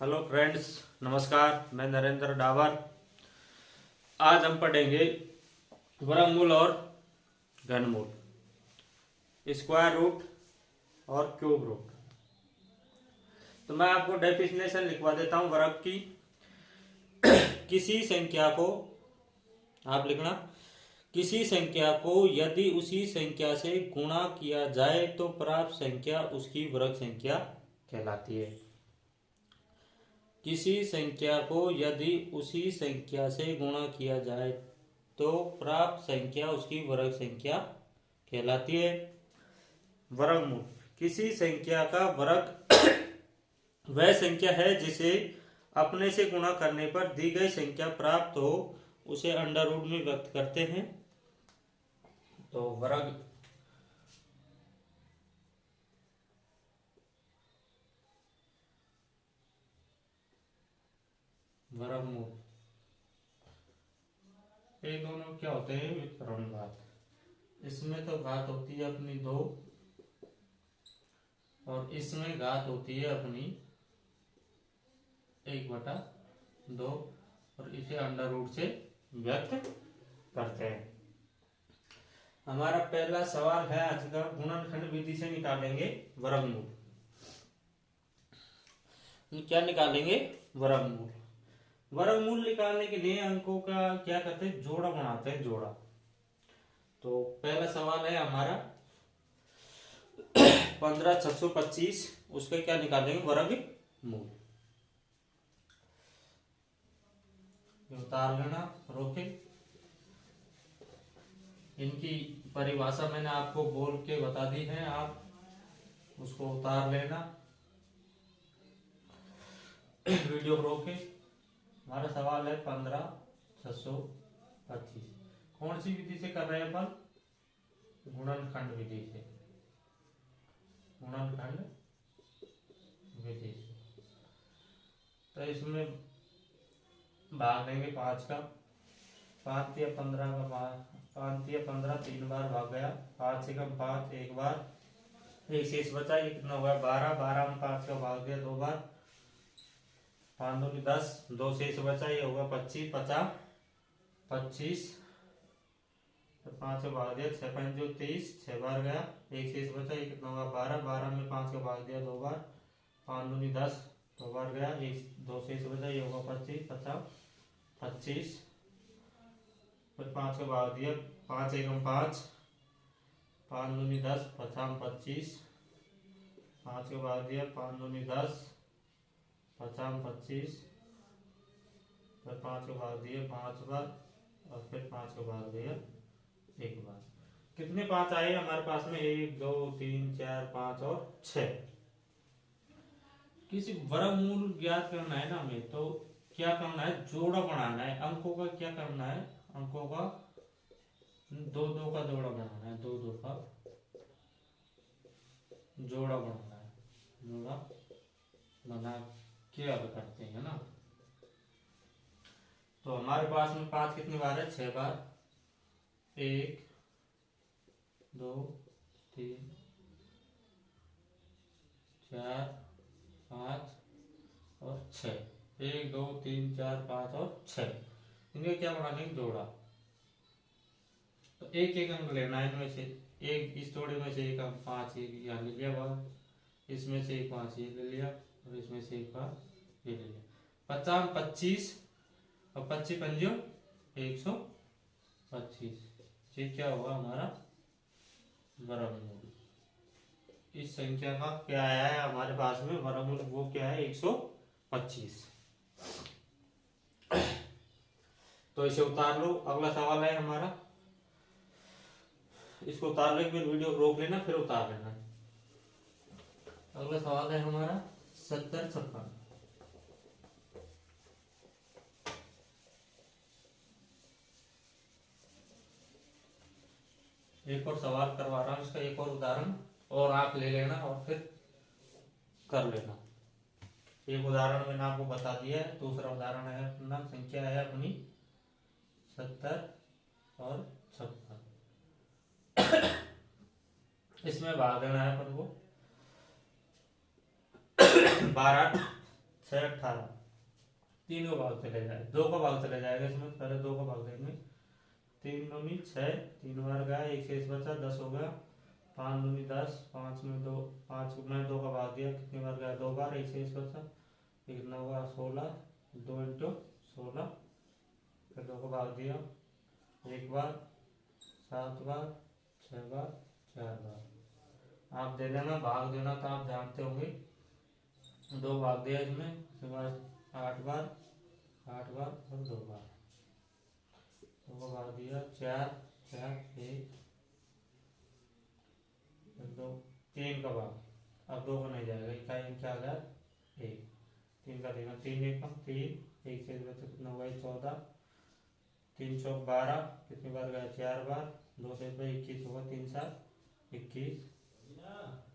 Hello friends, नमस्कार। मैं नरेंद्र डावर। आज हम पढ़ेंगे वर्गमूल और घनमूल, स्क्वायर रूट और क्यूब रूट। तो मैं आपको डेफिनेशन लिखवा देता हूँ वर्ग की। किसी संख्या को आप लिखना, किसी संख्या को यदि उसी संख्या से गुणा किया जाए तो प्राप्त संख्या उसकी वर्ग संख्या कहलाती है। किसी संख्या को यदि उसी संख्या से गुणा किया जाए तो प्राप्त संख्या उसकी वर्ग संख्या कहलाती है। वर्गमूल, किसी संख्या का वर्ग वह संख्या है जिसे अपने से गुणा करने पर दी गई संख्या प्राप्त हो, उसे अंडर रूट में व्यक्त करते हैं। तो वर्गमूल ये दोनों क्या होते हैं? व्युत्क्रम घात। इसमें तो घात होती है अपनी 2 और इसमें घात होती है अपनी 1/2 और इसे अंडर रूट से व्यक्त करते हैं। हमारा पहला सवाल है आज का, गुणनखंड विधि से निकालेंगे वर्गमूल। क्या निकालेंगे? वर्गमूल। वर्गमूल निकालने के लिए अंकों का क्या करते हैं? जोड़ा बनाते हैं, जोड़ा। तो पहला सवाल है हमारा 15,625, उसका क्या निकालेंगे? वर्गमूल। उतार लेना, रोके। इनकी परिभाषा मैंने आपको बोल के बता दी है, आप उसको उतार लेना। वीडियो रोके। हमारा सवाल है 15,625। कौन सी विधि से कर रहे हैं अपन? गुणनखंड विधि से। गुणनखंड विधि से। तो इसमें भाग देंगे 5 का। 5 या 15 का भाग, 5 या 15 3 बार भाग गया। 5 से कम 5 एक बार, एक शेष बचा। ये कितना हुआ? 12। 12 में 5 का भाग दिया 2 बार। 5 दूनी 10, 2 शेष बचा, ये होगा 25। 50 25, 5 का भाग दिया 6 5 30, 6 बार गया, एक शेष बचा। ये कितना होगा? 12। 12 में 5 का भाग दिया 2 बार। 5 दूनी 10, 2 बार गया, एक 2 शेष बचा, ये होगा 25। 50 25, फिर 5 का भाग दिया, 5 एकम 5, 5 दूनी 10, 50 25, 5 का भाग दिया, 5 दूनी 10, 50 25, फिर 5 का भाग दिया 5 बार और फिर 5 का भाग दिया 1 बार। कितने 5 आए हमारे पास में? 1 2 3 4 5 और 6। किसी वर्गमूल ज्ञात करना है ना हमें, तो क्या करना है? जोड़ा बनाना है। अंकों का क्या करना है? अंकों का 2 2 का जोड़ा बनाना है। 2 2 का जोड़ा बनाना है। जोड़ा बना के अब करते हैं ना। तो हमारे पास में 5 कितनी बार है? 6 बार। 1 2 3 4 5 और 6। 1 2 3 4 5 और 6, इनका क्या बना लेंगे? जोड़ा। तो एक एक अंक लेना है इनमें से। एक इस जोड़े में से एक अंक 5 एक यहाँ ले लिया बाहर, इसमें से एक 5 ये ले लिया और इसमें से एक 5 ये ले लिया। 50 25 और 25 पंजो 125। ये क्या हुआ? हमारा वर्गमूल। इस संख्या का क्या आया है हमारे पास में? वर्गमूल। वो क्या है? 125। तो इसे उतार लो। अगला सवाल है हमारा, इसको उतार लो, फिर वीडियो रोक लेना, फिर उतार लेना। अगला सवाल है हमारा 70 56। एक और सवाल करवा रहा हूं, इसका एक और उदाहरण और आप ले लेना और फिर कर लेना। एक उदाहरण मैंने आपको बता दिया है। दूसरा उदाहरण है अपना, संख्या है अपनी 70 और 56। इसमें भाग देना है अपन को 12 6 6 18, 3 का भाग चले जाए, 2 का भाग चले जाएगा इसमें, पहले 2 का भाग देंगे। 3 दूनी 6, 3 बार गया, एक शेष बचा, 10 हो गया। 5 दूनी 10, 5 में 2, 5 में 2 का भाग दिया, कितनी बार गया, 2 बार, एक शेष बचा, एक 9 का 16, 2 इंटू 16, फिर 2 का भाग दिया, एक बार, 7 बार, 6 बार, 4 बार। आप दे देना, भाग देना तो आप जानते होंगे, 2 भाग दिया इसमें, उसके बाद 8 बार, 8 बार और 2 बार, 2 का भाग दिया, 4 4 1 2, 3 का भाग, अब 2 का नहीं जाएगा, इकाई अंक क्या आ गया 1, 3 का देना, 3 एकम 3, एक से बचे कितना हुआ 14, 3 चौक 12, कितनी बार गया 4 बार, 2 से 21 होगा, 3 7 21,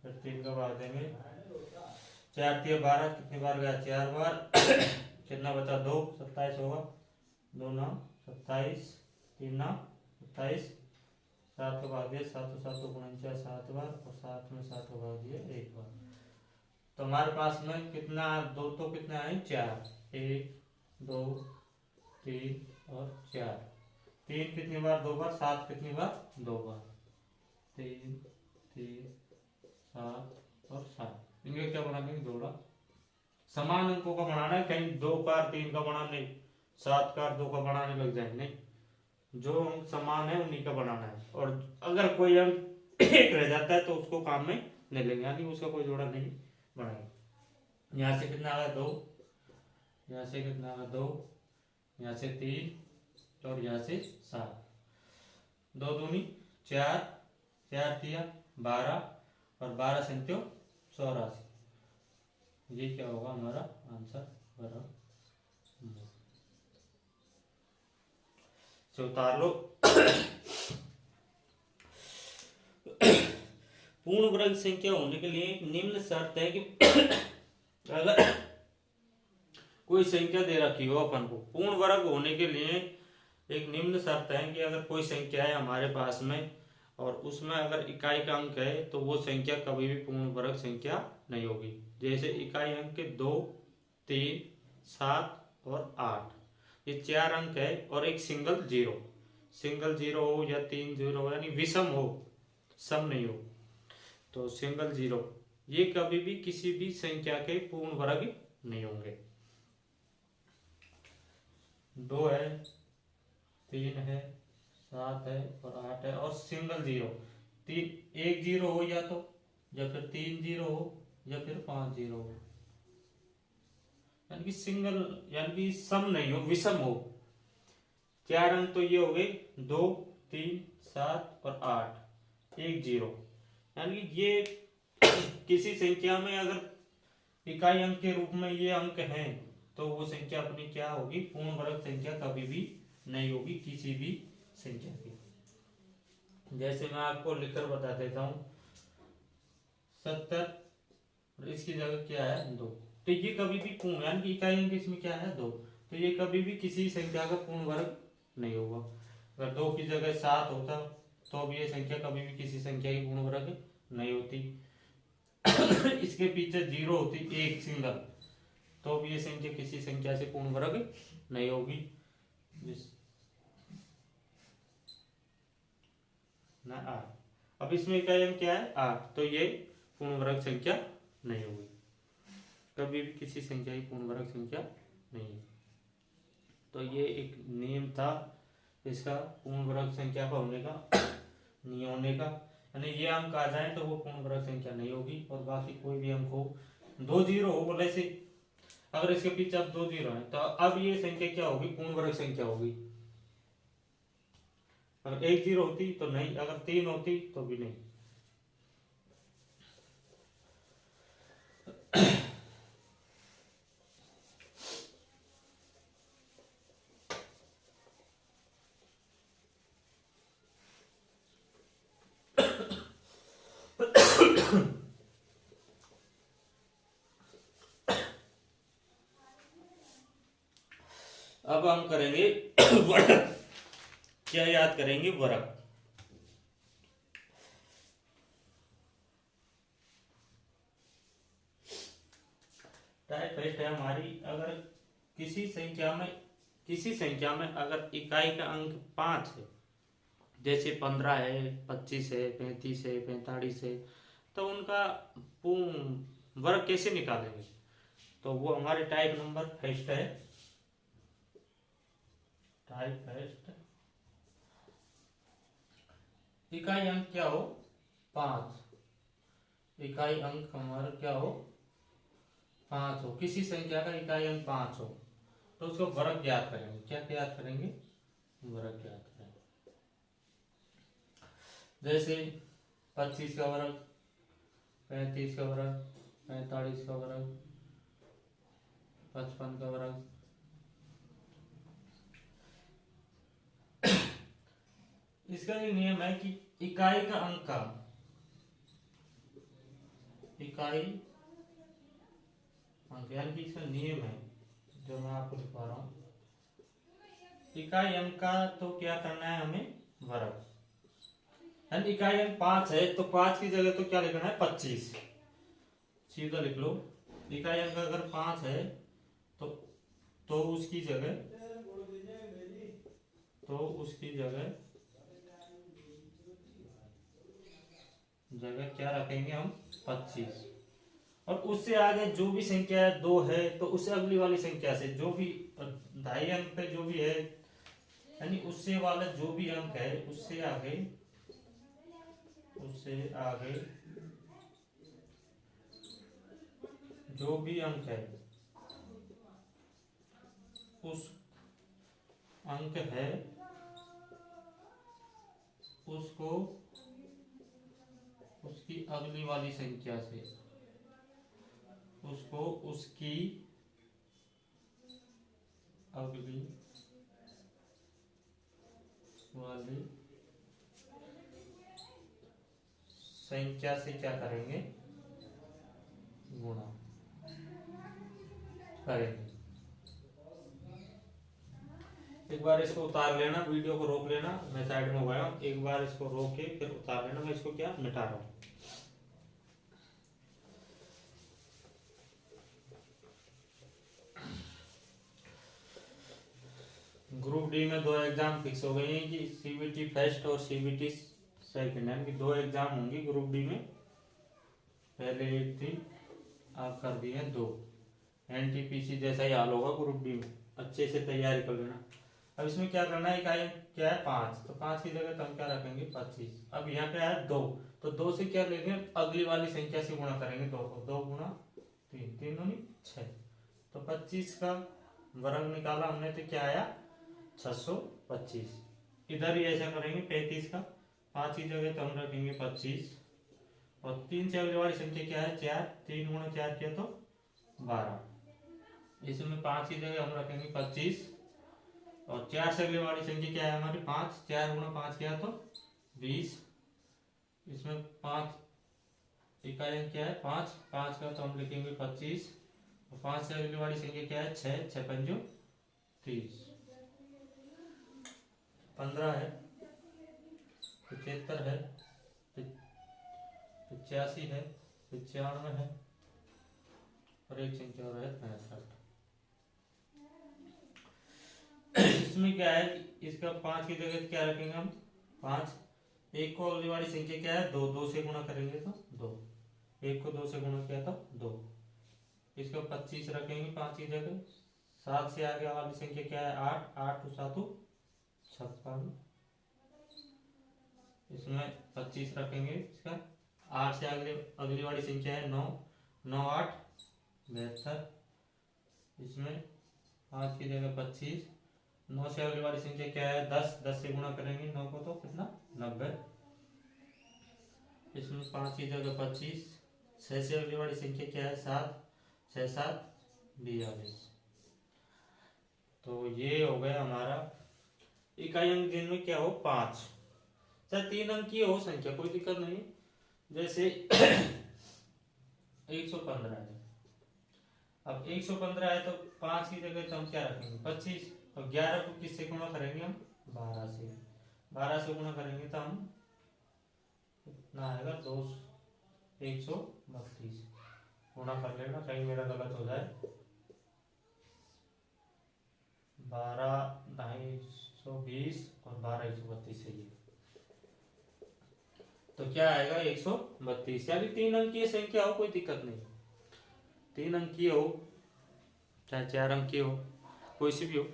फिर 3 का भाग देंगे, 4 3 12, कितनी बार गया 4 बार, कितना बचा 2, 27 होगा, 2 9 27, 3 9 27, 7 का भाग दिया, 7 7 49 7 बार, और 7 में 7 का भाग दिया 1 बार। तो हमारे पास में कितना, 2 तो कितना है 4, 1 2 3 और 4, 3 कितनी बार 2 बार, 7 कितनी बार 2 बार, 3 3 7 और 7, इनके क्या बना देंगे जोड़ा। समान अंकों का बनाना है, कहीं 2 का 3 का बना नहीं, 7 का 2 का बनाने लग जाए, नहीं, जो अंक समान है उन्हीं का बनाना है, और अगर कोई अंक एक रह जाता है तो उसको काम में नहीं लेंगे, यानी उसका कोई जोड़ा नहीं बनाएंगे। यहाँ से कितना आ गया 2, यहाँ से कितना आ गया 2, यहाँ से 3 और यहाँ से 7, 2 दूनी 4, 4 तिया 12 और 12 संत्यो 84, ये क्या होगा हमारा आंसर बराबर। उतार लो। पूर्ण वर्ग संख्या होने के लिए एक निम्न शर्त है कि अगर कोई संख्या दे रखी हो अपन को, पूर्ण वर्ग होने के लिए एक निम्न शर्त है कि अगर कोई संख्या है हमारे पास में और उसमें अगर इकाई का अंक है तो वो संख्या कभी भी पूर्ण वर्ग संख्या नहीं होगी। जैसे इकाई अंक के 2 3 7 और 8, ये 4 अंक है और एक सिंगल जीरो हो या 3 जीरो हो, यानी विषम हो, सम नहीं हो, तो सिंगल जीरो, ये कभी भी किसी भी संख्या के पूर्ण वर्ग नहीं होंगे। 2 है 3 है 7 है और 8 है और सिंगल जीरो, 1 जीरो हो या तो, या फिर 3 जीरो हो या फिर 5 जीरो हो, यानी कि सिंगल, यानी कि सम नहीं हो, विषम हो। 4 अंक तो ये हो गए 2 3 7 और 8, 1 0, यानी कि ये किसी संख्या में अगर इकाई अंक के रूप में ये अंक हैं तो वो संख्या अपनी क्या होगी, पूर्ण वर्ग संख्या कभी भी नहीं होगी किसी भी संख्या की। जैसे मैं आपको लिखकर बता देता हूं 70 और इसकी जगह क्या है 2, तो ये कभी भी पूर्ण, यानी कि इकाई अंक इसमें क्या है 2, तो ये कभी भी किसी संख्या का पूर्ण वर्ग नहीं होगा। अगर 2 की जगह 7 होता तो भी ये संख्या कभी भी किसी संख्या की पूर्ण वर्ग नहीं होती। इसके पीछे 0 होती, एक सिंगल, तो भी ये संख्या किसी संख्या से पूर्ण वर्ग नहीं होगी। ना 8, अब इसमें इकाई अंक क्या है 8, तो ये पूर्ण वर्ग संख्या नहीं होगी, कभी भी किसी संख्या की पूर्ण वर्ग संख्या नहीं है। तो ये एक नियम था इसका, पूर्ण वर्ग संख्या का होने का, नहीं होने का, यानी ये अंक आ जाए तो वो पूर्ण वर्ग संख्या नहीं होगी, और बाकी कोई भी अंक हो, 2 जीरो हो बोले से, अगर इसके पीछे अब 2 जीरो है तो अब ये संख्या क्या होगी, पूर्ण वर्ग संख्या होगी। अगर 1 जीरो होती तो नहीं, अगर 3 होती तो भी नहीं। अब हम करेंगे वर्ग। क्या याद करेंगे, वर्ग। टाइम टाइप टेस्ट है हमारी। अगर किसी संख्या में अगर इकाई का अंक 5 है, जैसे 15 है, 25 है, 35 है, 45 है, तो उनका वर्ग कैसे निकालेंगे? तो वो हमारे टाइप नंबर फर्स्ट है। टाइप फर्स्ट इकाई अंक क्या हो? 5। इकाई अंक हमारा क्या हो? 5 हो। किसी संख्या का इकाई अंक 5 हो तो उसको वर्ग ज्ञात करेंगे। क्या ज्ञात करेंगे? वर्ग ज्ञात करेंगे। जैसे 25 का वर्ग, 35 का वर्ग, 45 का वर्ग, 55 का वर्ग। इसका ये नियम है कि इकाई का अंक यानी कि इसका नियम है जो मैं आपको दिखा रहा हूं। इकाई अंक का तो क्या करना है हमें? वर्ग। यानी इकाई अंक 5 है तो 5 की जगह तो क्या लिखना है? 25। सीधा लिख लो। इकाई अंक अगर 5 है तो उसकी जगह क्या रखेंगे हम? 25। और उससे आगे जो भी संख्या 2 है तो उससे अगली वाली संख्या से जो भी 2.5 अंक पे जो भी है, यानी उससे वाला जो भी अंक है उससे आगे जो भी अंक है उस अंक है उसको उसकी अगली वाली संख्या से उसकी अगली वाली संख्या से क्या करेंगे? गुणा करेंगे। एक बार इसको उतार लेना, वीडियो को रोक लेना, मैं साइड में हो गया हूं। एक बार इसको रोक के फिर उतार लेना। मैं इसको क्या मिटा रहा हूं। ग्रुप डी में 2 एग्जाम फिक्स हो गए हैं कि सीबीटी फर्स्ट और सीबीटी सेकंड, यानी कि 2 एग्जाम होंगी ग्रुप डी में। पहले एक थी, आप कर दिए 2। एनटीपीसी जैसा ही हाल होगा ग्रुप डी में। अच्छे से तैयारी कर लेना। अब इसमें क्या करना है? इकाई क्या है? 5। तो 5 की जगह तो हम क्या रखेंगे? 25। अब यहाँ क्या है? 2। तो 2 से क्या लेंगे? अगली वाली संख्या से गुणा करेंगे। 2 को 2 गुणा 3, 3 दूनी 6। तो 25 का वर्ग निकाला हमने तो क्या आया? 625। इधर ही ऐसा करेंगे 35 का। 5 की जगह तो हम रखेंगे 25। और 3 से अगली वाली संख्या क्या है? 4। 3 गुणा 4 किया तो 12। इसमें 5 की जगह हम रखेंगे 25। और 4 से अगली वाली संख्या क्या है हमारी? 5। 4 गुणा 5 किया तो 20। इसमें 5 इकाई अंक क्या है? 5। 5 का तो हम लिखेंगे 25। और 5 से अगली वाली संख्या क्या है? 6। 6 पंजो 30। 15 है, 75 है, 85 है, 95 है, और एक संख्या और है 65। इसमें क्या है कि इसका 5 की जगह क्या रखेंगे हम? 5। एक को अगली वाली संख्या क्या है? 2। 2 से गुणा करेंगे तो 2। एक को 2 से गुणा किया तो 2। इसका 25 रखेंगे 5 की जगह। 7 से आगे वाली संख्या क्या है? 8। 8 टू 7 56। इसमें 25 रखेंगे इसका। 8 से अगली वाली संख्या है 9। 9 8 72। इसमें 5 की जगह 25। 9 से अगली वाली संख्या क्या है? 10। 10 से गुणा करेंगे 9 को तो कितना? 90। इसमें 5 की जगह 25। 6 से अगली वाली संख्या क्या है? 7। 6 7 42। तो ये हो गया हमारा इकाई अंक जिनमें क्या हो? 5। चाहे 3 अंक की हो संख्या, कोई दिक्कत नहीं। जैसे 115 है। अब 115 है तो 5 की जगह तो हम क्या रखेंगे? 25। और 11 को किससे गुणा करेंगे हम? 12 से। 12 से गुणा करेंगे तो हम कितना आएगा? 132। गुणा कर लेना, कहीं मेरा गलत हो जाए। 12,220 और 12,132 है ये। तो क्या आएगा 132, यानी 3 अंकीय संख्या हो कोई दिक्कत नहीं, 3 अंकीय हो चाहे 4 अंकीय हो, कोई सी भी हो।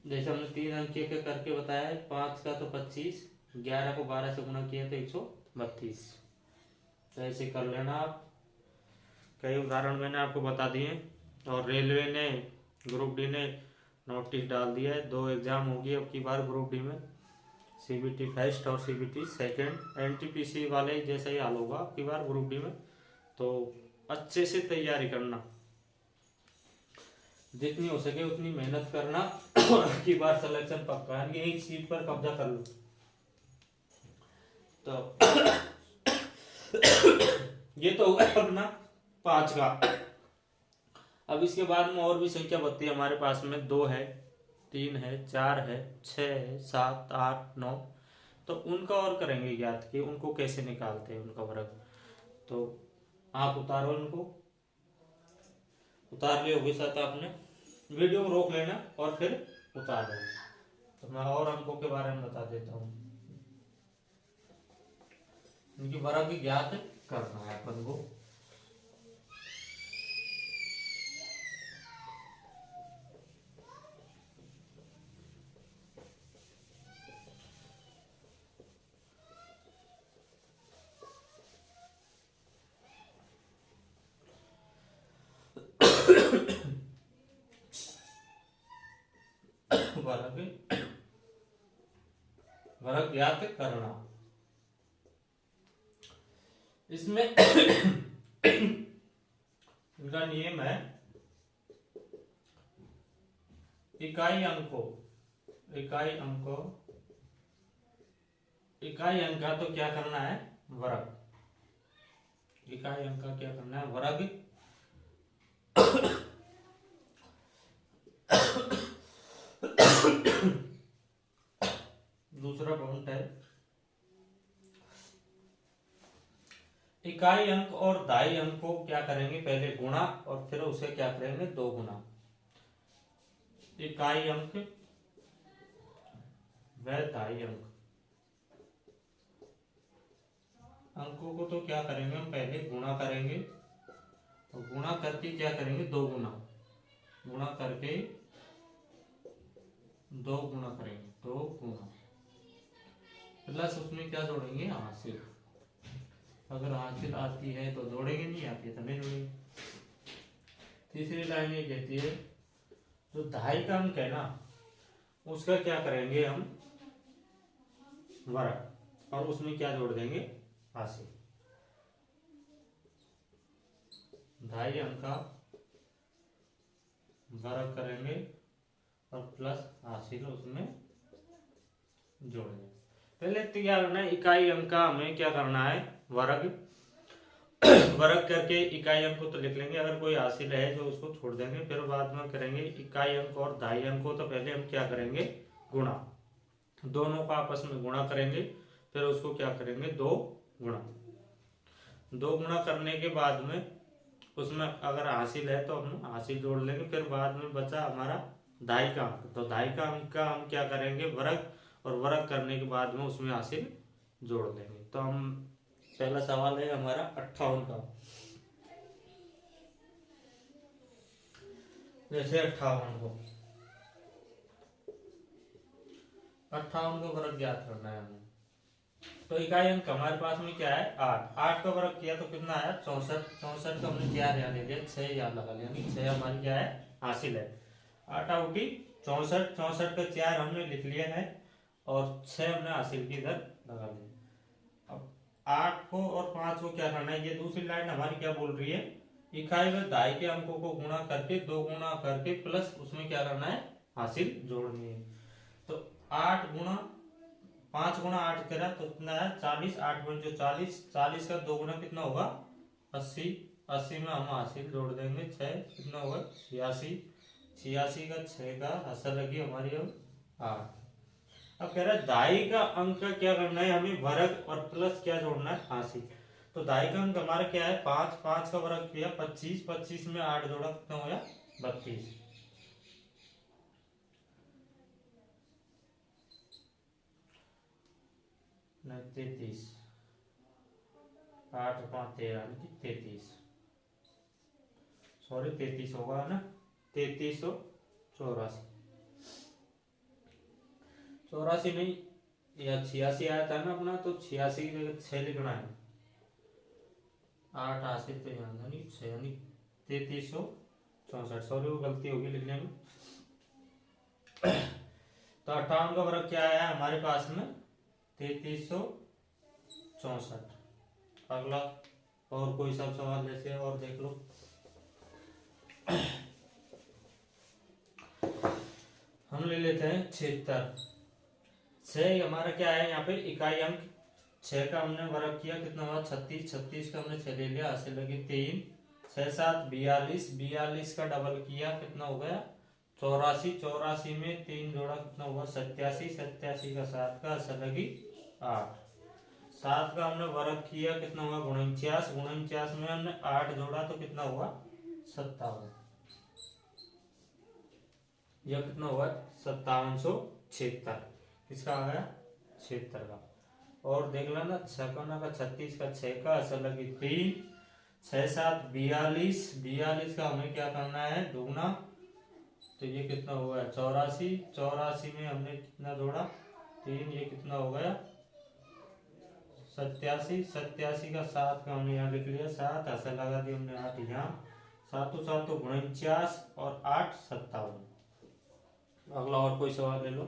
जैसे हमने 3 अंकीय के करके बताया है, 5 का तो 25, 11 को 12 से गुणा किया तो 132। तो ऐसे कर लेना आप। कई उदाहरण मैंने आपको बता दिए। और रेलवे ने, ग्रुप डी ने नोटिस डाल दिया है, 2 एग्जाम होगी अब की बार ग्रुप डी में, सीबीटी फर्स्ट और सीबीटी सेकंड। एनटीपीसी वाले जैसा ही हाल होगा अब की बार ग्रुप डी में। तो अच्छे से तैयारी करना, जितनी हो सके उतनी मेहनत करना और अब की बार सिलेक्शन पक्का, यानी एक सीट पर कब्जा कर लो। तो ये तो होगा अपना 5 का। अब इसके बाद में और भी संख्या बनती है हमारे पास में, 2 है, 3 है, 4 है, 6 है, 7, 8, 9। तो उनका और करेंगे ज्ञात कि उनको कैसे निकालते हैं उनका वर्ग। तो आप उतारो, उनको उतार लियो होगे साथ, आपने वीडियो को रोक लेना और फिर उतार दो। तो मैं और अंकों के बारे में बता देता हूँ, इनकी वर्ग ज्ञात करना है अपन को। वर्ग ज्ञात करना, इसमें इनका नियम है, इकाई अंक का तो क्या करना है वर्ग, इकाई अंक का क्या करना है वर्ग। दूसरा पॉइंट है, इकाई अंक और दाई अंक को क्या करेंगे पहले गुणा और फिर उसे क्या करेंगे 2 गुना। इकाई अंक व दाई अंक, अंकों को तो क्या करेंगे हम पहले गुणा करेंगे, और गुणा करके क्या करेंगे 2 गुना, गुणा करके 2 गुना करेंगे, 2 गुना प्लस उसमें क्या जोड़ेंगे हासिल। अगर हासिल आती है तो जोड़ेंगे, नहीं आती है तो नहीं जोड़ेंगे। तीसरी लाइन ये कहती है, जो दाई का अंक है ना उसका क्या करेंगे हम वर्ग, और उसमें क्या जोड़ देंगे हासिल। दाई अंक का वर्ग करेंगे और प्लस हासिल उसमें जोड़ेंगे। पहले तो क्या करना है, इकाई अंक का हमें क्या करना है वर्ग, वर्ग करके इकाई अंक को तो लिख लेंगे, अगर कोई हासिल है जो उसको छोड़ देंगे, फिर बाद में करेंगे इकाई अंक और दाई अंक को तो पहले हम क्या करेंगे गुणा, दोनों का आपस में गुणा करेंगे, फिर उसको क्या करेंगे 2 गुणा। 2 गुणा करने के बाद में उसमें अगर हासिल है तो हम हासिल जोड़ लेंगे, फिर बाद में बचा हमारा दाई का अंक, तो दाई का अंक का हम क्या करेंगे वर्ग, और वर्ग करने के बाद में उसमें हासिल जोड़ देंगे। तो हम पहला सवाल है हमारा 58 का, जैसे 58 को वर्ग ज्ञात करना है हमें। तो इकाई अंक हमारे पास में क्या है 8, 8 का वर्ग किया तो कितना आया 64, 64 का हमने क्या याद ले लिया 6 याद लगा लिया, यानी 6 हमारी क्या है हासिल है। 8 आउटी 64, 64 का 4 हमने लिख लिया है और 6 हमने हासिल की इधर लगा लिया। अब 8 को और 5 को क्या करना है, ये दूसरी लाइन हमारी क्या बोल रही है, इकाई व दाई के अंकों को गुणा करके 2 गुना करके प्लस उसमें क्या करना है हासिल जोड़नी है। तो 8 गुणा 5 गुणा 8 करा तो कितना है 40, 8 बन 40, 40 का 2 गुना कितना होगा 80, 80 में हम हासिल जोड़ देंगे 6, कितना होगा 86, 86 का 6 का हासिल लगी हमारी अब 8। अब कह रहा है दाई का अंक का क्या करना है हमें वर्ग और प्लस क्या जोड़ना है हासिल। तो दाई का अंक हमारा क्या है 5, 5 का वर्ग किया 25, 25 में 8 जोड़ा कितना होगा 32, 33, 8 5 13 यानी कि 33, सॉरी 33 होगा ना, 3384, 84 नहीं या 86 आया था ना अपना, तो 86 की जगह 6 लिखना है, 8 8 तो यानी 6 यानी 3364, सॉरी वो गलती होगी लिखने में। तो 58 का वर्ग क्या आया हमारे पास में 3364। अगला और कोई सब सवाल जैसे और देख लो। हम ले लेते हैं 76। 6 हमारा क्या है यहाँ पे इकाई अंक, 6 का हमने वर्ग किया कितना हुआ 36, 36 का हमने 6 ले लिया, ऐसे लगे 3, 6 7 42, 42 का डबल किया कितना हो गया 84, 84 में 3 जोड़ा कितना हुआ 87, 87 का 7 का ऐसे लगी 8, 7 का हमने वर्ग किया कितना हुआ 49, 49 में हमने 8 जोड़ा तो कितना हुआ 57, यह कितना हुआ 5776, किसका आ गया 76 का। और देख लेना 6 का 36 का 6 का ऐसा लगी 3, 6 7 42, 42 का हमें क्या करना है दुगना, तो ये कितना हो गया 84, 84 में हमने कितना जोड़ा 3, ये कितना हो गया 87, 87 का 7 का हमने यहाँ लिख लिया 7, ऐसा लगा दिया हमने 8 यहाँ, 7 7 49 और 8 57। अगला और कोई सवाल ले लो।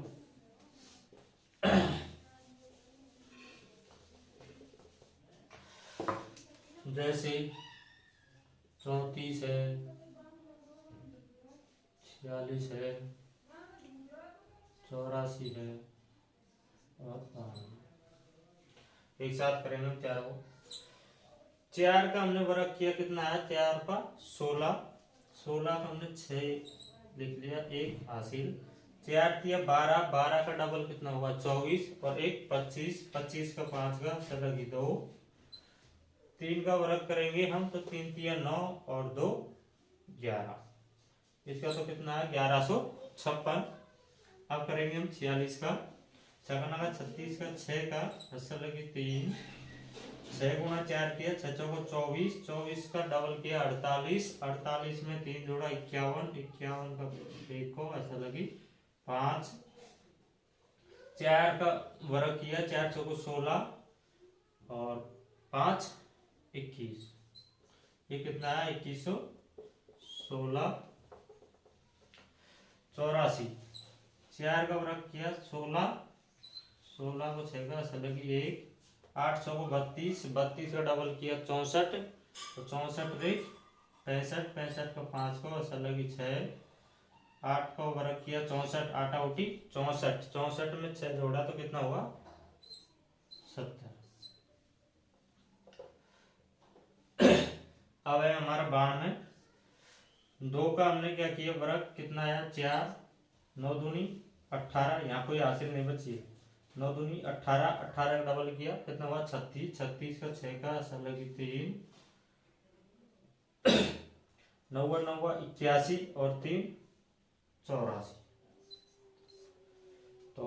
जैसे 34 है, 46 है, 84 है और 5, एक साथ करेंगे हम चारों को। 4 का हमने वर्ग किया कितना है 4 का 16, 16 का हमने 6 लिख लिया, 1 हासिल, 4 किया 12, 12 का डबल कितना हुआ 24 और 1 25, 25 का 5 का सलगी 2, 3 का वर्ग करेंगे हम तो 3 तिया 9 और 2 11, इसका तो कितना है 1156। अब करेंगे हम 46 का, 6 का 36 का 6 का असल लगी 3, 6 गुणा 4 किया 6 चौको 24, 24 का डबल किया 48, 48 में 3 जोड़ा 51, 51 का देखो ऐसा लगी 5, 4 का वर्ग किया 4 चौको 16 और 5 21, ये कितना है 2116। 84, 4 का वर्ग किया 16, 16 को 6 का ऐसा लगी 1, 8 को 32, 32 का डबल किया 64, तो 64 एक 65, 65 का 5 को ऐसा लगी 6, 8 का वर्ग किया 64, 8 उठी 64, 64 में 6 जोड़ा तो कितना हुआ 70। अब है हमारा 92, 2 का हमने क्या किया वर्ग कितना आया 4, 9 दूनी 18, यहाँ कोई हासिल नहीं बची, 9 दूनी 18, 18 का डबल किया कितना हुआ 36, 36 का 6 का ऐसा लगी 3, 9 9 81 और 3 84। तो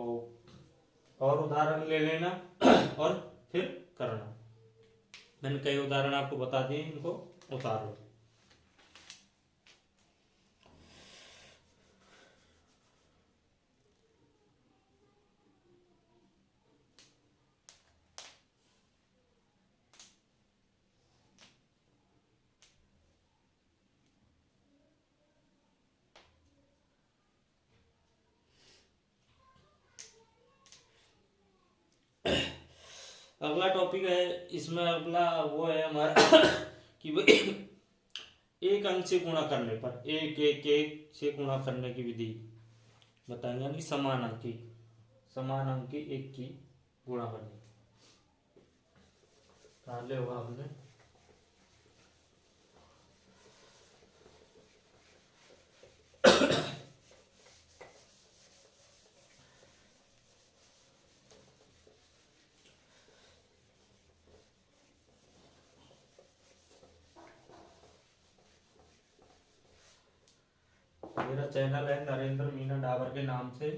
और उदाहरण ले लेना और फिर करना, मैंने कई उदाहरण आपको बता दिए, इनको उतार लो। अगला टॉपिक है, इसमें अगला वो है हमारा कि एक अंक से गुणा करने पर एक एक एक से गुणा करने की विधि बताएंगे, यानी समान अंकी एक की गुणा करने पहले होगा हमने मेरा चैनल है नरेंद्र मीना डाबर के नाम से,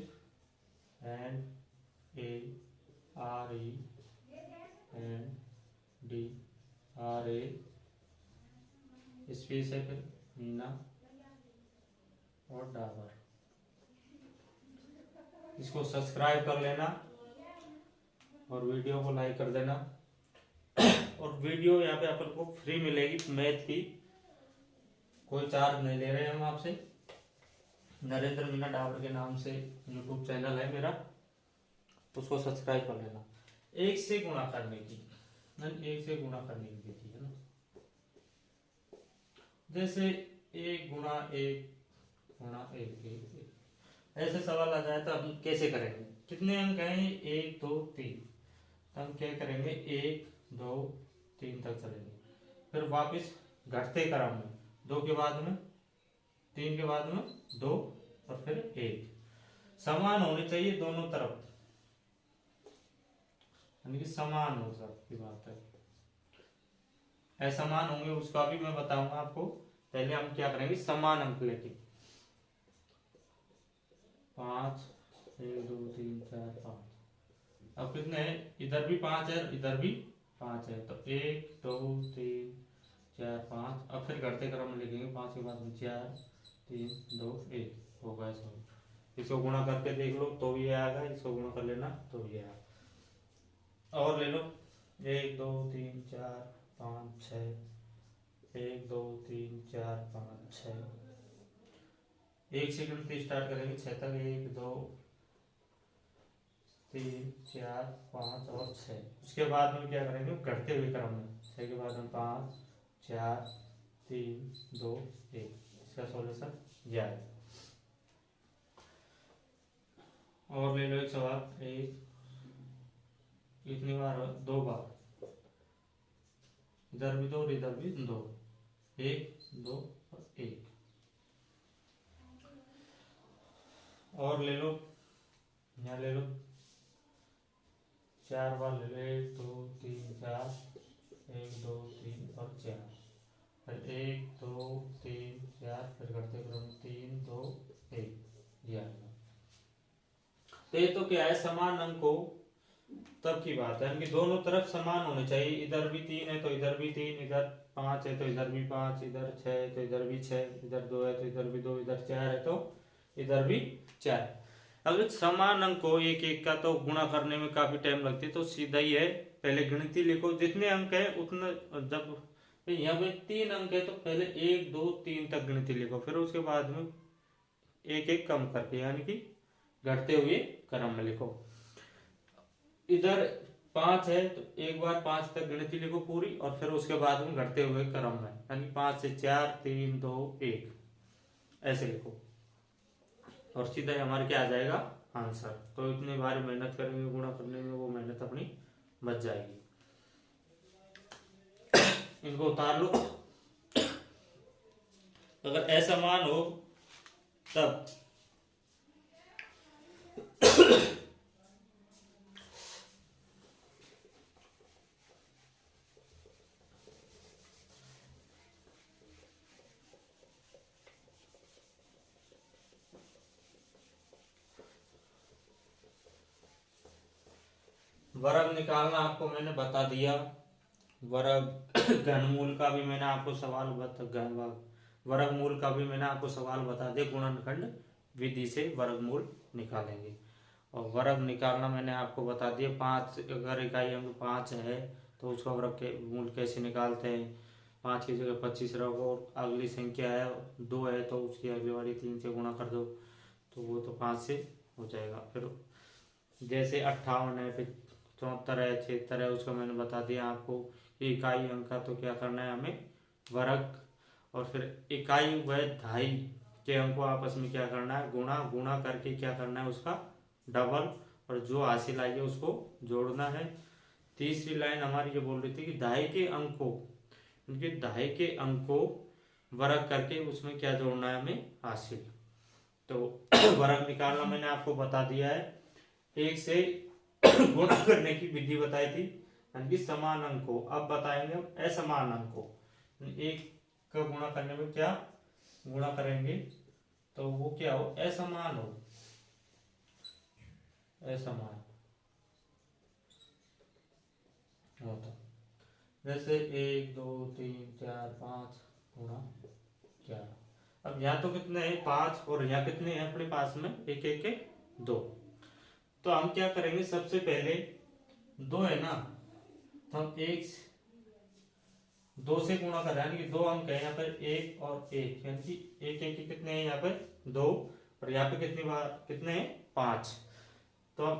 NARE NDRA स्पेस है, फिर मीना और डाबर। इसको सब्सक्राइब कर लेना और वीडियो को लाइक कर देना। और वीडियो यहाँ पे अपन को फ्री मिलेगी मैथ की, कोई चार्ज नहीं ले रहे हैं हम आपसे। नरेंद्र मीना डाबर के नाम से यूट्यूब चैनल है मेरा, उसको सब्सक्राइब कर लेना। एक से गुणा करने की, एक से गुणा करने की विधि है ना, जैसे एक गुणा एक गुणा एक, ऐसे सवाल आ जाए तो हम कैसे करेंगे? कितने अंक हैं? 1 2 3। तो हम क्या करेंगे? 1 2 3 तक चलेंगे, फिर वापस घटते क्रम में 2 के बाद में 3 के बाद में 2 और फिर 1। समान होने चाहिए दोनों तरफ, यानी कि समान हो सबकी बात है। असमान होंगे उसका भी मैं बताऊंगा आपको। पहले हम क्या करेंगे? समान अंक लेके 5 1 2 3 4 5। अब कितने हैं? इधर भी 5 है, इधर भी 5 है, तो 1 2 3 4 5। अब फिर घटते क्रम में लिखेंगे, 5 के बाद में 4 3 2 1 होगा ऐसा। इसको गुणा करके देख लो तो भी आएगा, इसको गुणा कर लेना तो भी आएगा। और ले लो 1 2 3 4 5 6, 1 2 3 4 5 6। एक से गिनती स्टार्ट करेंगे 6 तक, 1 2 3 4 5 और 6। उसके बाद में क्या करेंगे? घटते हुए क्रम में 6 के बाद में 5 4 3 2 1। इसका सॉल्यूशन यह है। और ले लो एक सवाल, एक कितनी बार? 2 बार, इधर भी 2 और इधर भी 2, 1 2 और 1। और ले लो, यहाँ ले लो 4 बार ले लो, 1 2 3 4, 1 2 3 और 4, फिर 1 2 3 4, फिर करते क्रम 3 2 1। तो ये तो क्या है? समान अंकों तब की बात है, यानी कि दोनों तरफ समान होने चाहिए। इधर भी 3 है तो इधर भी 3, इधर 5 है तो इधर भी 5, इधर 6 है तो इधर भी 6, इधर 2 है तो इधर भी 2, इधर 4 है तो इधर भी 4। अगर समान अंक हो एक एक का तो गुणा करने में काफी टाइम लगती है, तो सीधा ही है, पहले गिनती लिखो जितने अंक है उतना। जब यहाँ पे 3 अंक है तो पहले 1 2 3 तक गिनती लिखो, फिर उसके बाद में एक एक कम करके, यानी कि घटते हुए क्रम में लिखो। इधर 5 है तो एक बार 5 तक गिनती लिखो पूरी, और फिर उसके बाद में घटते हुए क्रम में, यानी 5 से 4 3 2 1 ऐसे लिखो, और सीधा ही हमारे क्या आ जाएगा? आंसर। तो इतनी बार मेहनत करेंगे गुणा करने में, वो मेहनत अपनी बच जाएगी। इनको उतार लो। अगर असमान हो तब वर्ग निकालना आपको मैंने बता दिया। वर्ग घनमूल का भी मैंने आपको सवाल वर्गमूल का भी मैंने आपको सवाल बता दिया। गुणनखंड विधि से वर्गमूल निकालेंगे। और वर्ग निकालना मैंने आपको बता दिया। 5 अगर इकाई अंक 5 है तो उसका वर्ग के मूल कैसे निकालते हैं? 5 की जगह 25 रखो, अगली संख्या है 2 है तो उसकी अगली वाली 3 से गुणा कर दो, तो वो तो 5 से हो जाएगा। फिर जैसे 58 है, फिर 74 है, 76 है, उसका मैंने बता दिया आपको। इकाई अंक का तो क्या करना है हमें? वर्ग, और फिर इकाई व दहाई के अंक को आपस में क्या करना है? गुणा। गुणा करके क्या करना है? उसका डबल, और जो हासिल आई है उसको जोड़ना है। तीसरी लाइन हमारी ये बोल रही थी कि दहाई के अंक को, उनके दहाई के अंक को वर्ग करके उसमें क्या जोड़ना है हमें? हासिल। तो वर्ग निकालना मैंने आपको बता दिया है। एक से गुणा करने की विधि बताई थी, यानी कि समान अंक को। अब बताएंगे हम असमान अंक को। एक का गुणा करने में क्या गुणा करेंगे तो वो क्या हो? असमान हो, असमान। होता। जैसे 1 2 3 4 5 गुणा 11। अब यहाँ तो कितने हैं 5 और यहाँ कितने हैं अपने पास में एक एक के 2। तो हम क्या करेंगे सबसे पहले 2 है ना, तो हम 2 से गुणा कर रहे हैं यानी कि 2 अंक है यहाँ पर 1 और 1 यानी कि एक एक के कितने हैं यहाँ पर 2 और यहाँ पे कितनी बार कितने हैं 5। तो हम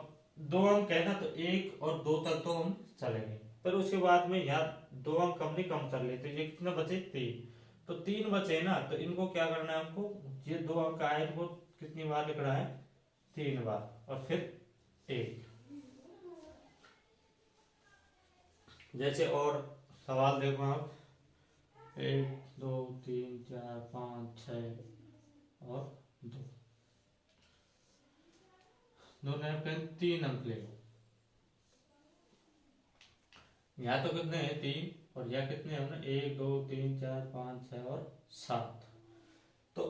2 अंक है ना तो 1 और 2 तक तो हम चलेंगे, पर उसके बाद में यहाँ 2 अंक हमने कम कर लिए तो ये कितना बचे 3। तो 3 बचे ना तो इनको क्या करना है हमको, ये 2 अंक आए इनको कितनी बार लिखना है 3 बार और फिर 1। जैसे और सवाल देखो आप 1 2 3 4 5 6 और 2 दोनों पे 3 अंक ले लो। यहाँ तो कितने हैं 3 और यहाँ कितने हैं 1 2 3 4 5 6 और 7। तो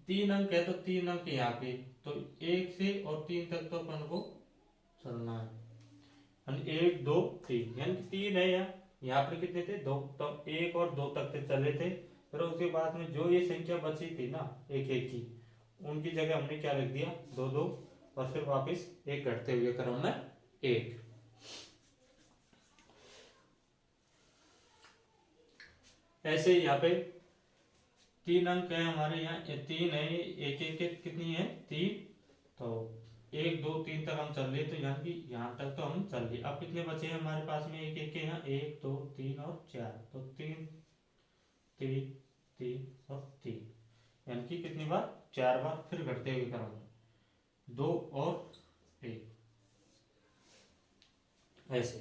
3 अंक है तो 3 अंक यहाँ पे, तो 1 से और 3 तक तो अपन को चलना है। 1 2 3 यानी 3 है यहाँ पर कितने थे 2, तो 1 और 2 तक के चले थे। फिर उसके बाद में जो ये संख्या बची थी ना एक एक की, उनकी जगह हमने क्या लिख दिया 2 2 और फिर वापस एक घटते हुए क्रम में 1। ऐसे यहाँ पे 3 अंक है हमारे यहाँ 3 है एक एक के कितनी है 3। तो 1 2 3 तक हम चल रहे तो यहाँ की यहाँ तक तो हम चल रहे। अब कितने बचे हैं हमारे पास में एक एक के यहाँ 1 2 3 और 4। तो 3 3 3 और 3 यानी कि कितनी बार 4 बार फिर घटते हुए क्रम 2 और 1 ऐसे।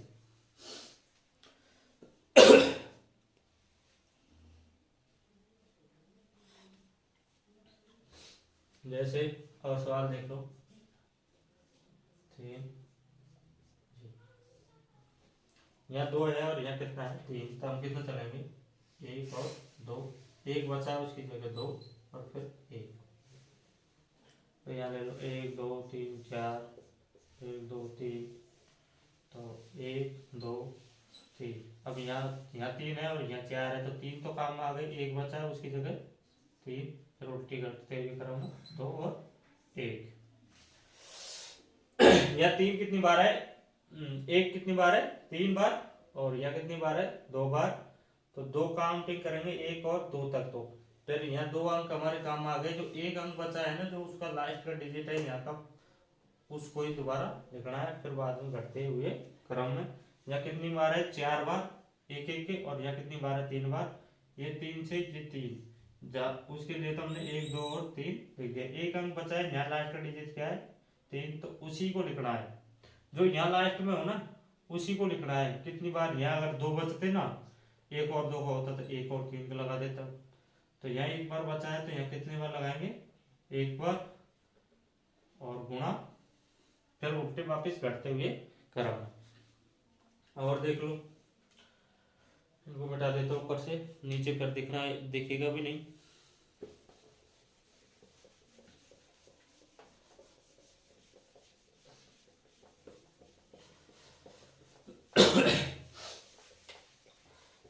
जैसे और सवाल देख लो 3 यहाँ 2 है और यहाँ कितना है 3, तो हम कितना चलेंगे 1 और 2, 1 बचा है उसकी जगह 2 और फिर 1। तो यहाँ ले लो 1 2 3 4 1 2 3, तो 1 2 3। अब यहाँ 3 है और यहाँ 4 है तो 3 तो काम आ गए, 1 बचा है उसकी जगह 3, फिर उल्टी करते हुए क्रम 2 और 1। या 3 कितनी बार है 1 कितनी बार है 3 बार और यह कितनी बार है 2 बार। तो 2 काउंटिंग करेंगे 1 और 2 तक। तो फिर यहाँ 2 अंक हमारे काम आ गए, जो 1 अंक बचा है ना जो उसका लास्ट का डिजिट है यहाँ का उसको ही दोबारा लिखना है, फिर बाद में घटते हुए क्रम में। यहाँ कितनी बार है 4 बार एक एक के और यहाँ कितनी बार है 3 बार। ये 3 से ये 3 उसके लिए तो हमने 1 2 और 3 लिख दिया। 1 अंक बचा है यहाँ लास्ट का डिजिट क्या है 3, तो उसी को लिखना है जो यहाँ लास्ट में हो ना उसी को लिखना है। कितनी बार यहाँ अगर 2 बचते ना 1 और 2 का होता तो 1 और 3 को लगा देता। तो यहाँ 1 बार बचा है तो यहाँ कितने बार लगाएंगे 1 बार और गुणा फिर उल्टे वापिस घटते हुए क्रम। और देख लो इनको बता देता हूँ ऊपर से नीचे फिर दिखना दिखेगा भी नहीं।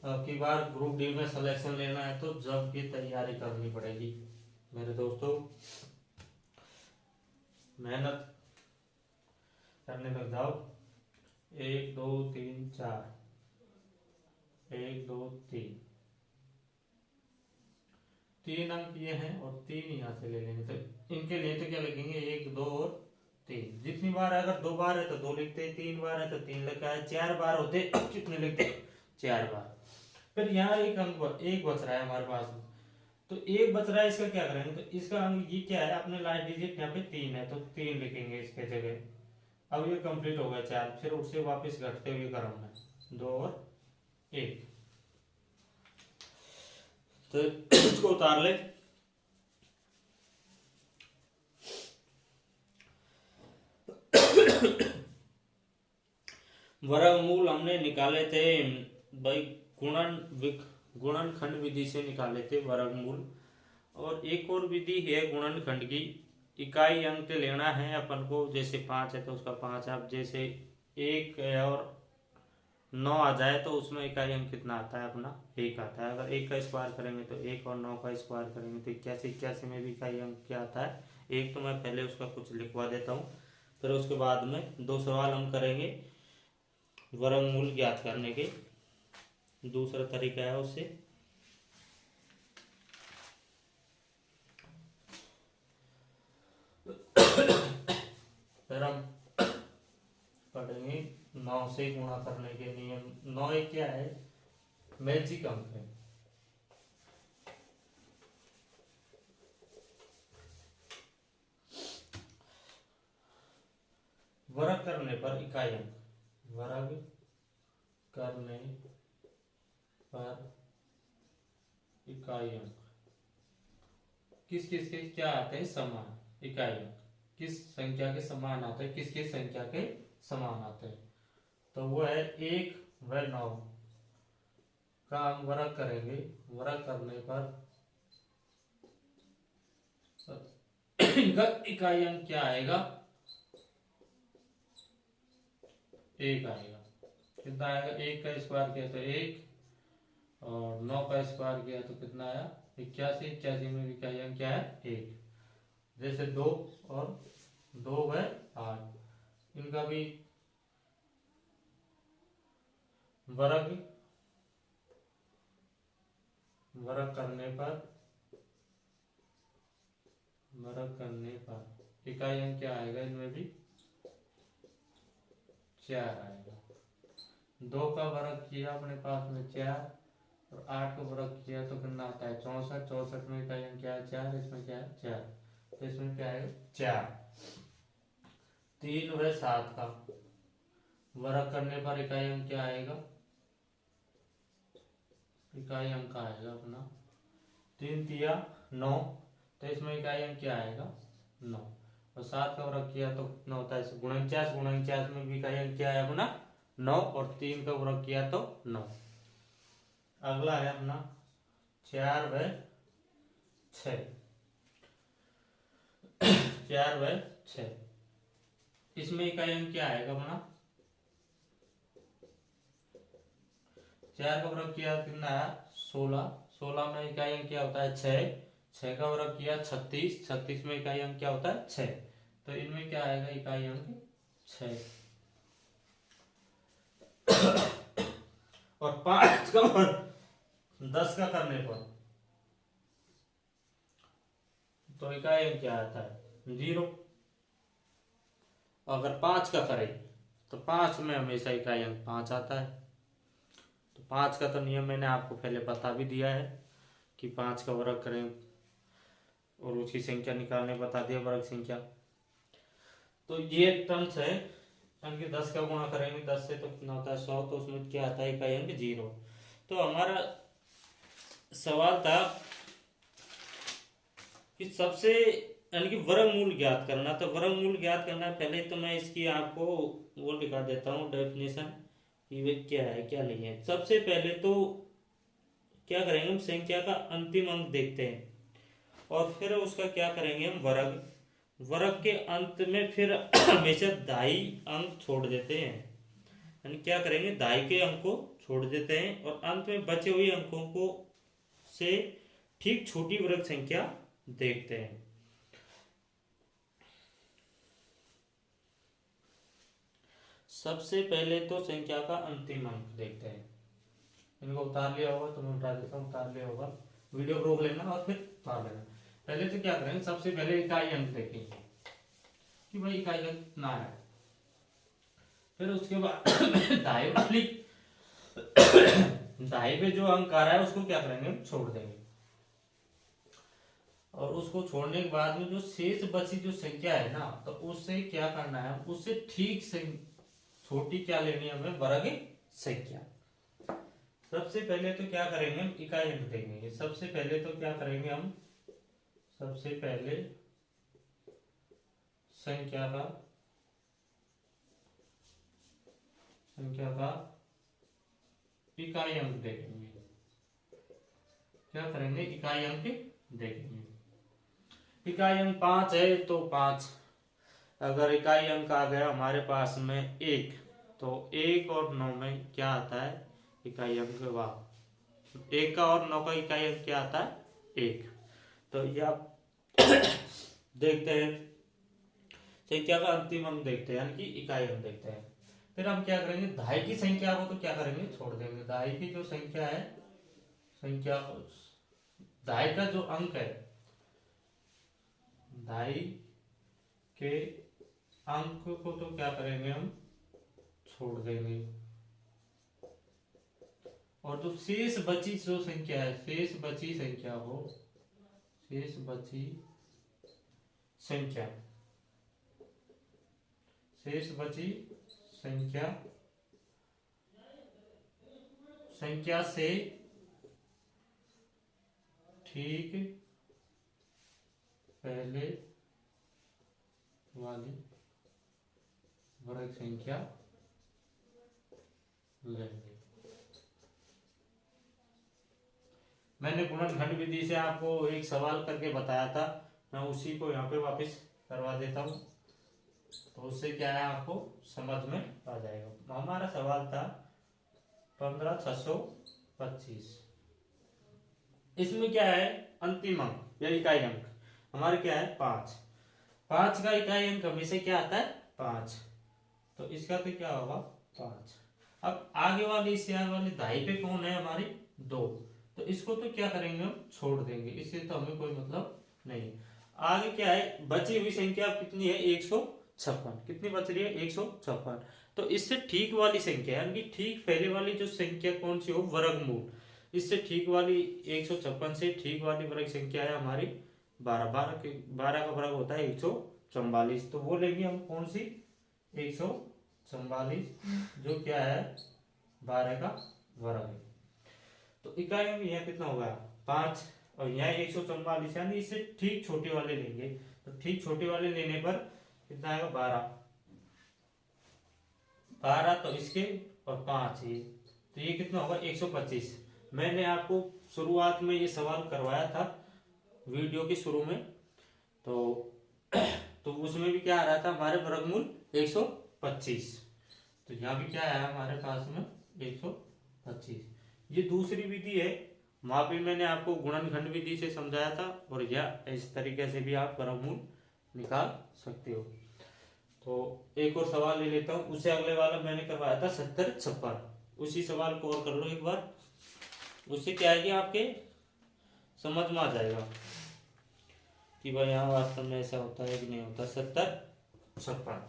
अब की बार ग्रुप डी में सिलेक्शन लेना है तो जब की तैयारी करनी पड़ेगी मेरे दोस्तों, मेहनत करने लग जाओ। 1 2 3 4 1 2 3 3 अंक ये हैं और 3 यहाँ से ले लेंगे। तो इनके लिए तो क्या लिखेंगे 1 2 और 3। जितनी बार है अगर 2 बार है तो 2 लिखते, 3 बार है तो 3 लिखा है, 4 बार होते कितने लिखते 4 बार। फिर यहाँ एक अंक एक बच रहा है हमारे पास में, तो एक बच रहा है इसका क्या करेंगे तो इसका अंक ये क्या है अपने लास्ट डिजिट यहाँ पे 3 है तो 3 लिखेंगे इसके जगह। अब ये कंप्लीट हो गया 4, फिर उससे वापस घटते हुए क्रम में 2 और 1। तो इसको उतार ले। वर्गमूल हमने निकाले थे भाई गुणनखंड विधि से निकाले थे वर्गमूल। और एक और विधि है गुणनखंड की, इकाई अंक लेना है अपन को। जैसे 5 है तो उसका 5, आप जैसे 1 है और 9 आ जाए तो उसमें इकाई अंक कितना आता है अपना 1 आता है। अगर 1 का स्क्वायर करेंगे तो 1 और 9 का स्क्वायर करेंगे तो 81, 81 में भी इकाई अंक क्या आता है 1। तो मैं पहले उसका कुछ लिखवा देता हूँ, फिर उसके बाद में 2 सवाल हम करेंगे वर्गमूल ज्ञात करने के। दूसरा तरीका है उससे, फिर हम पढ़ेंगे 9 से गुणा करने के नियम। 9 एक क्या है, मैजिक अंक है। वर्ग करने पर इकाई अंक, वर्ग करने पर इकाई अंक किस किस के क्या आते हैं समान। इकाई अंक किस संख्या के समान आते हैं, किस किस संख्या के समान आते हैं। तो वो है 1 व 9 का हम वर्ग करेंगे। वर्ग करने पर इनका इकाई अंक क्या आएगा 1 आएगा। कितना आएगा, 1 का स्क्वायर किया तो 1 और 9 का स्क्वायर किया तो कितना आया 81। 81 में इकाई अंक क्या है 1। जैसे 2 और 2 व 8, इनका भी वर्ग करने पर इकाई अंक क्या आएगा, इनमें भी 4 आएगा। 2 का वर्ग किया अपने पास में 4 और 8 का वर्ग किया तो कितना आता है 64। 64 में इकाई अंक क्या है 4, इसमें क्या है 4, तो इसमें क्या आएगा 4। 3 व 7 का वर्ग करने पर इकाई अंक क्या आएगा, इकाई अंक आएगा अपना 3 तिया 9, तो इसमें इकाई अंक क्या आएगा 9। और 7 का वर्ग किया तो कितना होता है 49। 49 में भी इकाई अंक क्या है अपना 9 और 3 का वर्ग किया तो 9। अगला है अपना 4 व 6। 4 व 6, इसमें इकाई अंक क्या आएगा अपना 4 का वर्ग किया कितना है 16। 16 में इकाई अंक क्या होता है 6। 6 का वर्ग किया 36। 36 में इकाई अंक क्या होता है 6, तो इनमें क्या आएगा इकाई अंक 6। और 5 का वर्ग 10 का करने पर तो इकाई अंक क्या आता है 0। अगर 5 का करें तो 5 में हमेशा इकाई अंक 5 आता है। तो 5 का तो नियम मैंने आपको पहले बता भी दिया है कि 5 का वर्ग करें और उसकी संख्या निकालने बता दिया वर्ग संख्या। तो ये टर्म्स है अंक 10 का गुणा करेंगे 10 से तो कितना होता है 100, तो उसमें क्या आता है इकाई अंक 0। तो हमारा सवाल था कि सबसे यानी कि वर्गमूल ज्ञात करना। तो वर्गमूल ज्ञात करना पहले तो मैं इसकी आपको वो दिखा देता हूँ डेफिनेशन कि वे क्या है क्या नहीं है। सबसे पहले तो क्या करेंगे हम संख्या का अंतिम अंक देखते हैं और फिर उसका क्या करेंगे हम वर्ग के अंत में फिर हमेशा दाई अंक छोड़ देते हैं। यानी क्या करेंगे दाई के अंक को छोड़ देते हैं और अंत में बचे हुए अंकों को से ठीक छोटी वर्ग संख्या देखते हैं। सबसे पहले तो संख्या का अंतिम अंक देखते हैं। इनको उतार लिया होगा तो मैं उतार देता हूँ, उतार लिया होगा वीडियो रोक लेना और फिर उतार लेना। पहले तो क्या करेंगे सबसे पहले इकाई अंक देखेंगे कि भाई इकाई अंक कितना है। फिर उसके बाद दाएं वाली दाएं पे जो अंक आ रहा है उसको क्या करेंगे छोड़ देंगे और उसको छोड़ने के बाद में जो शेष बची जो संख्या है ना तो उससे क्या करना है उससे ठीक से छोटी क्या लेनी है हमें वर्ग संख्या। सबसे पहले तो क्या करेंगे हम इकाई अंक देखेंगे। सबसे पहले तो क्या करेंगे हम सबसे पहले संख्या का इकाई अंक देखेंगे। क्या करेंगे इकाई अंक देखेंगे। इकाई अंक 5 है तो 5, अगर इकाई अंक आ गया हमारे पास में 1 तो 1 और 9 में क्या आता है, इकाई अंक। वाह, 1 का और 9 का इकाई अंक क्या आता है, 1। तो ये आप देखते हैं, संख्या का अंतिम अंक देखते हैं, यानी कि इकाई अंक देखते हैं। फिर हम क्या करेंगे, दहाई की संख्या को तो क्या करेंगे, छोड़ देंगे। दहाई की जो संख्या है, संख्या दहाई का जो अंक है, दहाई के अंक को तो क्या करेंगे, हम छोड़ देंगे। और जो शेष बची जो संख्या है, शेष बची संख्या हो, शेष बची संख्या, शेष बची संख्या, संख्या से ठीक पहले वाली वर्ग संख्या लेंगे। मैंने गुणनखंड विधि से आपको एक सवाल करके बताया था, मैं उसी को यहाँ पे वापस करवा देता हूँ, तो उससे क्या है आपको समझ में आ जाएगा। हमारा सवाल था 15,625। इसमें क्या है, अंतिम अंक या इकाई अंक हमारे क्या है, 5। 5 का इकाई अंक हमेशा क्या आता है, 5। तो इसका तो क्या होगा, 5। अब आगे वाली इससे आगे वाली दहाई पे कौन है हमारी, 2। तो इसको तो क्या करेंगे, हम छोड़ देंगे, इससे तो हमें कोई मतलब नहीं। आगे क्या है, बची हुई संख्या कितनी है, 156। कितनी बच रही है, 156। तो इससे ठीक वाली संख्या, यानी कि ठीक पहले वाली जो संख्या कौन सी हो, वर्गमूल। इससे ठीक वाली 156 से ठीक वाली वर्ग संख्या है हमारी 12। 12 का वर्ग होता है 144। तो वो लेंगे हम कौन सी, 144, जो क्या है 12 का वर्ग है। तो इकाई में यहाँ कितना होगा, 5, और यहाँ 144, यानी इससे ठीक छोटे वाले लेंगे। तो ठीक छोटे वाले लेने पर कितना आएगा, 12, तो इसके और 5 ये, तो ये कितना होगा, 125। मैंने आपको शुरुआत में ये सवाल करवाया था वीडियो के शुरू में, तो उसमें भी क्या आ रहा था, हमारे वर्गमूल 125। तो यहाँ भी क्या है हमारे पास में 125। ये दूसरी विधि है, वहां पे मैंने आपको गुणनखंड विधि से समझाया था, और यह इस तरीके से भी आप वर्गमूल निकाल सकते हो। तो एक और सवाल ले लेता हूँ, उससे अगले वाला मैंने करवाया था 7056। उसी सवाल को और कर लो एक बार, उससे क्या है कि आपके समझ में आ जाएगा कि भाई यहाँ वास्तव में ऐसा होता है कि नहीं होता। 7056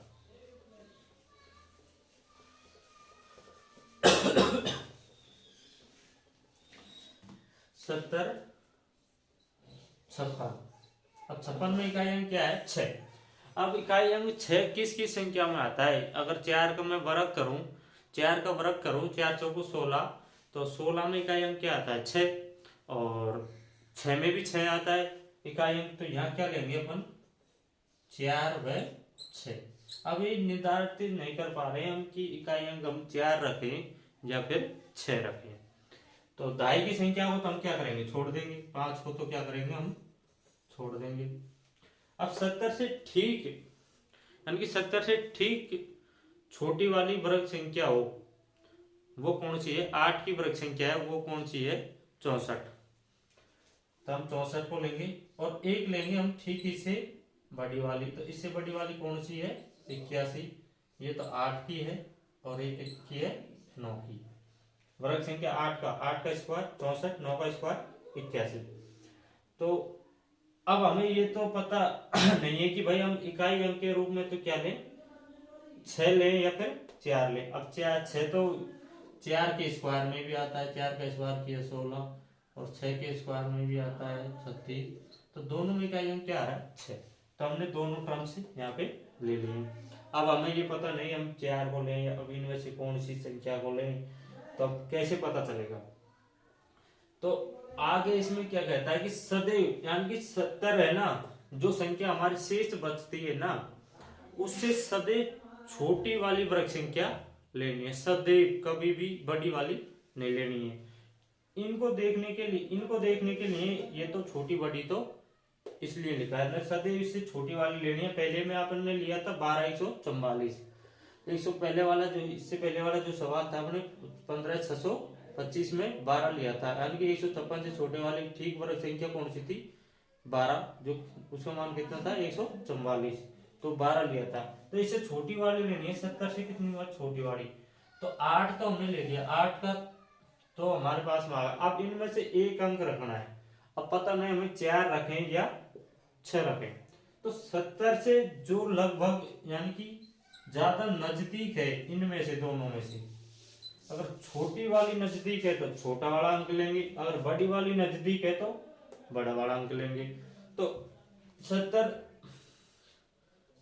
अब 56 में इकाई अंक क्या है, 6। अब इकाई अंक 6 किस किस संख्या में आता है, अगर 4 का मैं वर्ग करूं, 4 का वर्ग करूं, 4 चौको 16, तो 16 में इकाई अंक क्या आता है, 6। और 6 में भी 6 आता है इकाई अंक। तो यहाँ क्या लेंगे अपन, 4/6। अब ये निर्धारित नहीं कर पा रहे हैं हम कि इकाई अंक हम 4 रखें या फिर 6 रखें। तो दहाई की संख्या को तो हम क्या करेंगे, छोड़ देंगे। 5 को तो क्या करेंगे, हम छोड़ देंगे। अब 70 से ठीक, यानी कि 70 से ठीक छोटी वाली वर्ग संख्या हो, वो कौन सी है, 8 की वर्ग संख्या है, वो कौन सी है, 64। तो हम 64 को लेंगे, और एक लेंगे हम ठीक इससे बड़ी वाली। तो इससे बड़ी वाली कौन सी है, 81। ये तो 8 की है, और एक की है 9 की। वर्ग संख्या 8 का स्क्वायर 64, 9 का स्क्वायर 81। तो अब हमें ये तो पता नहीं है कि भाई हम इकाई अंक के रूप में तो क्या लें, 6 लें या फिर 4 लें। अब 6 तो 4 के स्क्वायर में भी आता है, 4 का स्क्वायर किया 16, और 6 के स्क्वायर में भी आता है 36। तो दोनों में इकाई अंक क्या आ रहा है, 6। तो हमने दोनों क्रम से यहाँ पे ले लिए। अब हमें ये पता नहीं हम 4 को लें या अब इनमें से कौन सी संख्या को लें, तो अब कैसे पता चलेगा। तो आगे इसमें क्या कहता है कि सदैव, यानी कि 70 है ना, जो संख्या हमारी शेष बचती है ना, उससे सदैव छोटी वाली वर्ग संख्या लेनी है। सदैव कभी भी बड़ी वाली नहीं लेनी है। इनको देखने के लिए ये तो छोटी बड़ी तो इसलिए लिखा है, सदैव इससे छोटी वाली लेनी है। पहले में आपने लिया था 12/144, पहले वाला जो इससे पहले वाला जो सवाल था हमने 15,625 में 12 लिया था, यानी कि 156 से छोटे वाली ठीक वर्ग संख्या कौन सी थी? 12, जो उसका मान कितना था? 144, तो 12 लिया था। तो इससे छोटी वाली लेनी है, 70 से कितनी बार छोटी वाली, तो 8 तो हमने ले लिया, 8 का तो हमारे पास में आ गया। अब इनमें से एक अंक रखना है, अब पता नहीं हमें 4 रखें या 6 रखें। तो 70 से जो लगभग यानी कि ज्यादा नजदीक है इनमें से, दोनों में से, अगर छोटी वाली नजदीक है तो छोटा वाला अंक लेंगे, अगर बड़ी वाली नजदीक है तो बड़ा वाला अंक लेंगे। तो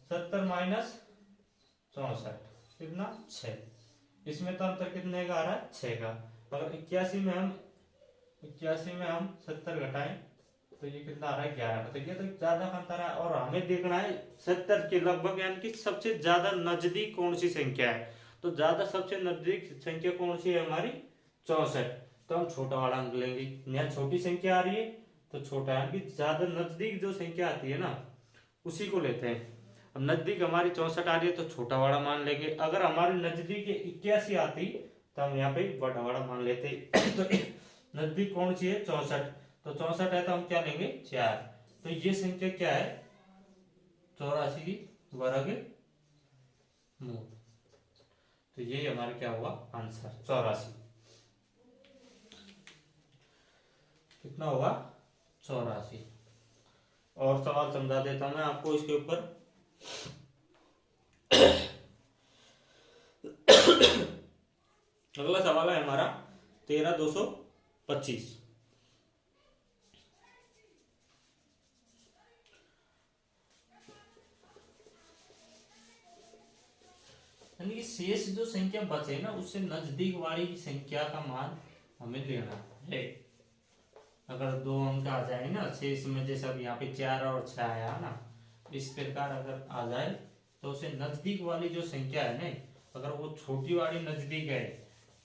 70 माइनस 64 कितना? 6। इसमें तो अंतर कितने का आ रहा है? 6 का। अगर 81 में हम 70 घटाएं तो ये कितना आ रहा है? 11 का। तो ये तो ज्यादा का अंतर है, और हमें देखना है 70 के लगभग यानी कि सबसे ज्यादा नजदीक कौन सी संख्या है। तो ज्यादा सबसे नजदीक संख्या कौन सी है हमारी? 64। तो हम छोटा वाला अंक लेंगे, यहाँ छोटी संख्या आ रही है तो छोटा, यानी कि ज्यादा नजदीक जो संख्या आती है ना उसी को लेते हैं। अब नजदीक हमारी 64 आ रही है तो छोटा वाला मान लेंगे, अगर हमारी नजदीक 81 आती तो हम यहाँ पे बड़ा वाला मान लेते। तो नजदीक कौन सी है? 64, तो 64 है तो हम क्या लेंगे? 4। तो ये संख्या क्या है? 84 की वर्ग मूल। तो ये हमारा क्या हुआ? आंसर 84। कितना होगा? 84। और सवाल समझा देता हूं मैं आपको इसके ऊपर। अगला सवाल है हमारा 13,225। यानी कि शेष जो संख्या बचे ना उससे नजदीक वाली संख्या का मान हमें लेना है। अगर 2 अंक आ जाए ना शेष में, जैसे अब यहाँ पे 4 और 6 आया ना, इस प्रकार अगर आ जाए तो उसे नजदीक वाली जो संख्या है ना, अगर वो छोटी वाली नजदीक है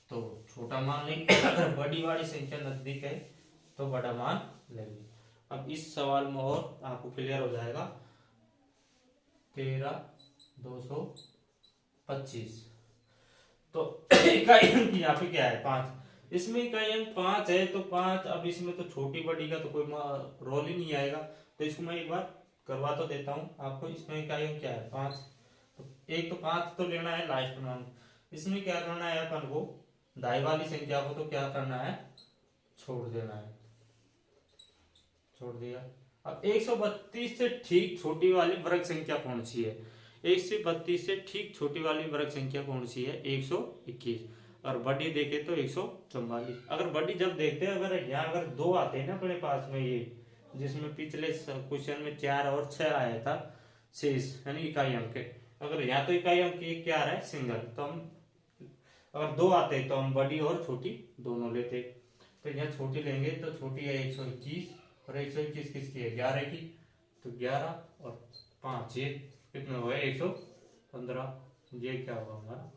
तो छोटा मान लेंगे, अगर बड़ी वाली संख्या नजदीक है तो बड़ा मान लेंगे। अब इस सवाल में और आपको क्लियर हो जाएगा। 13,225 तो इकाई अंक यहाँ पे क्या है? 5। इसमें इकाई अंक 5 है तो 5, अब इसमें तो छोटी बड़ी का तो कोई रोल ही नहीं आएगा, तो इसको मैं एक बार करवा तो देता हूँ आपको। इसमें इकाई अंक क्या है? 5। तो एक तो 5 तो लेना है लास्ट में अंक। इसमें क्या करना है अपन को? दाई वाली संख्या को तो क्या करना है? छोड़ देना है। छोड़ दिया। अब 132 से ठीक छोटी वाली वर्ग संख्या कौन सी है? 132 से ठीक छोटी वाली वर्ग संख्या कौन सी है? 121। और बड़ी देखे तो 144। अगर बड़ी जब देखते हैं, अगर यहाँ अगर 2 आते हैं ना अपने पास में, ये जिसमें पिछले क्वेश्चन में 4 और 6 आया था शेष यानी इकाई अंक, अगर यहाँ तो इकाई अंक एक क्या आ रहा है? सिंगल। तो हम अगर 2 आते तो हम बड़ी और छोटी दोनों लेते। तो यहाँ छोटी लेंगे तो छोटी है 121, और 121 किसकी है? 11 की। तो 11 और 5 ये कितना हुआ? 115। ये क्या होगा हमारा?